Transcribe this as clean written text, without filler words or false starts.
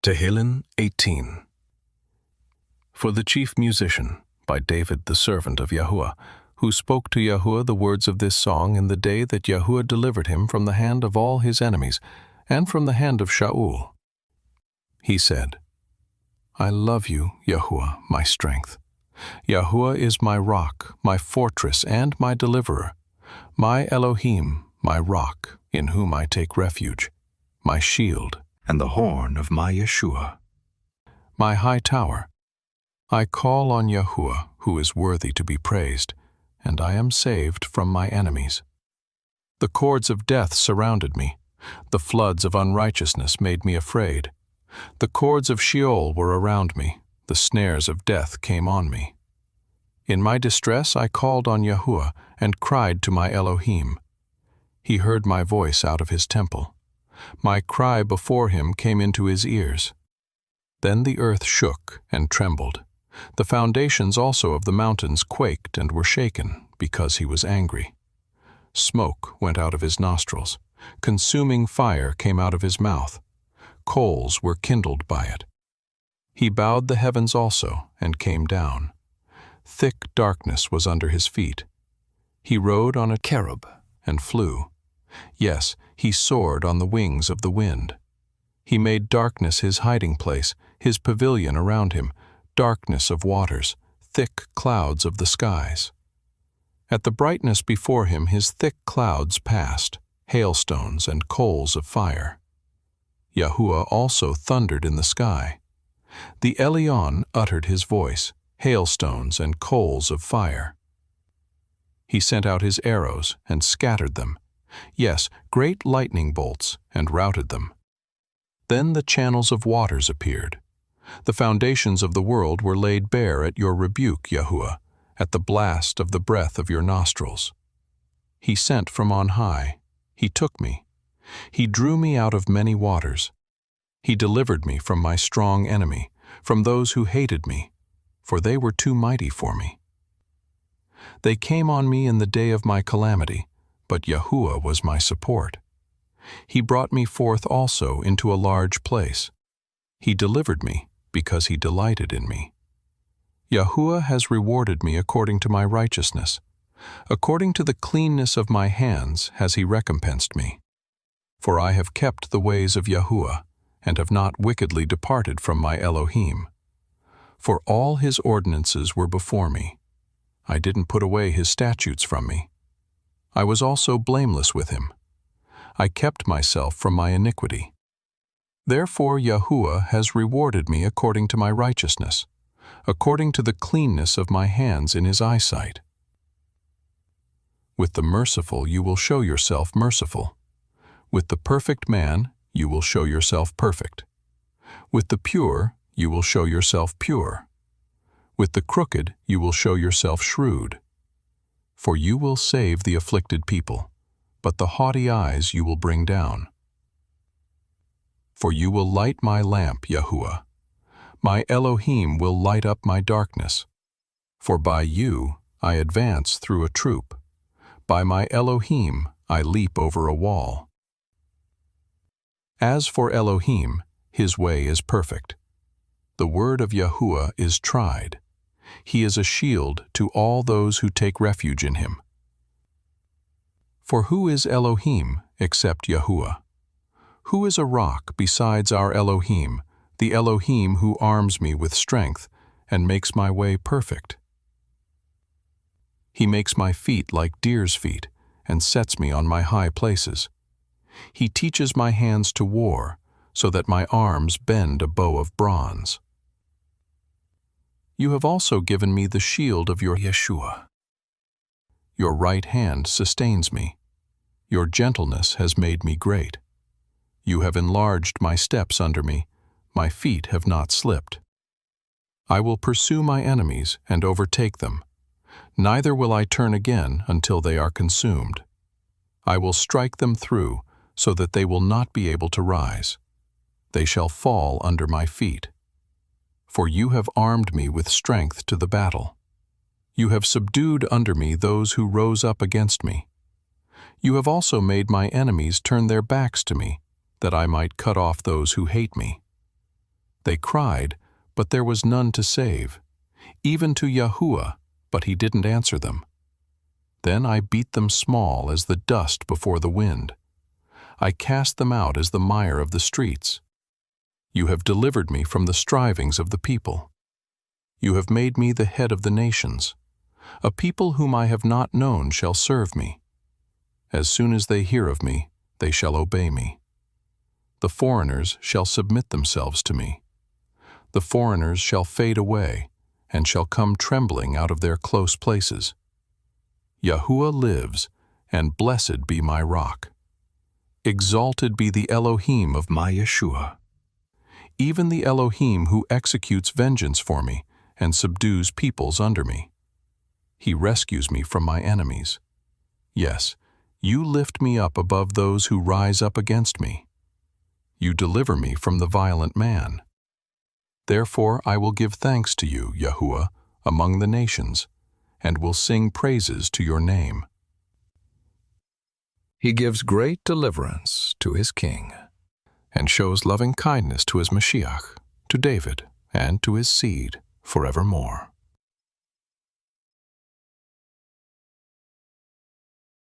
Tehillim 18. For the chief musician, by David the servant of Yahuwah, who spoke to Yahuwah the words of this song in the day that Yahuwah delivered him from the hand of all his enemies, and from the hand of Shaul. He said, I love you, Yahuwah, my strength. Yahuwah is my rock, my fortress, and my deliverer, my Elohim, my rock, in whom I take refuge, my shield, and the horn of my Yeshua, my high tower. I call on Yahuwah, who is worthy to be praised, and I am saved from my enemies. The cords of death surrounded me. The floods of unrighteousness made me afraid. The cords of Sheol were around me. The snares of death came on me. In my distress I called on Yahuwah and cried to my Elohim. He heard my voice out of his temple. My cry before him came into his ears. Then the earth shook and trembled. The foundations also of the mountains quaked and were shaken, because he was angry. Smoke went out of his nostrils. Consuming fire came out of his mouth. Coals were kindled by it. He bowed the heavens also and came down. Thick darkness was under his feet. He rode on a cherub and flew. Yes, he soared on the wings of the wind. He made darkness his hiding place, his pavilion around him, darkness of waters, thick clouds of the skies. At the brightness before him his thick clouds passed, hailstones and coals of fire. Yahuwah also thundered in the sky. The Elyon uttered his voice, hailstones and coals of fire. He sent out his arrows and scattered them. Yes, great lightning bolts, and routed them. Then the channels of waters appeared. The foundations of the world were laid bare at your rebuke, Yahuwah, at the blast of the breath of your nostrils. He sent from on high. He took me. He drew me out of many waters. He delivered me from my strong enemy, from those who hated me, for they were too mighty for me. They came on me in the day of my calamity, but Yahuwah was my support. He brought me forth also into a large place. He delivered me, because he delighted in me. Yahuwah has rewarded me according to my righteousness. According to the cleanness of my hands has he recompensed me. For I have kept the ways of Yahuwah, and have not wickedly departed from my Elohim. For all his ordinances were before me. I didn't put away his statutes from me. I was also blameless with him. I kept myself from my iniquity. Therefore Yahuwah has rewarded me according to my righteousness, according to the cleanness of my hands in his eyesight. With the merciful you will show yourself merciful. With the perfect man you will show yourself perfect. With the pure you will show yourself pure. With the crooked you will show yourself shrewd. For you will save the afflicted people, but the haughty eyes you will bring down. For you will light my lamp, Yahuwah. My Elohim will light up my darkness. For by you I advance through a troop. By my Elohim I leap over a wall. As for Elohim, his way is perfect. The word of Yahuwah is tried. He is a shield to all those who take refuge in him. For who is Elohim except Yahuwah? Who is a rock besides our Elohim, the Elohim who arms me with strength and makes my way perfect? He makes my feet like deer's feet and sets me on my high places. He teaches my hands to war, so that my arms bend a bow of bronze. You have also given me the shield of your Yeshua. Your right hand sustains me. Your gentleness has made me great. You have enlarged my steps under me. My feet have not slipped. I will pursue my enemies and overtake them. Neither will I turn again until they are consumed. I will strike them through, so that they will not be able to rise. They shall fall under my feet. For you have armed me with strength to the battle. You have subdued under me those who rose up against me. You have also made my enemies turn their backs to me, that I might cut off those who hate me. They cried, but there was none to save, even to Yahuwah, but he didn't answer them. Then I beat them small as the dust before the wind. I cast them out as the mire of the streets. You have delivered me from the strivings of the people. You have made me the head of the nations. A people whom I have not known shall serve me. As soon as they hear of me, they shall obey me. The foreigners shall submit themselves to me. The foreigners shall fade away, and shall come trembling out of their close places. Yahuwah lives, and blessed be my rock. Exalted be the Elohim of My Yeshua. even the Elohim who executes vengeance for me and subdues peoples under me. He rescues me from my enemies. Yes, you lift me up above those who rise up against me. You deliver me from the violent man. Therefore I will give thanks to you, Yahuwah, among the nations, and will sing praises to your name. He gives great deliverance to his king, and shows loving kindness to his Mashiach, to David, and to his seed forevermore.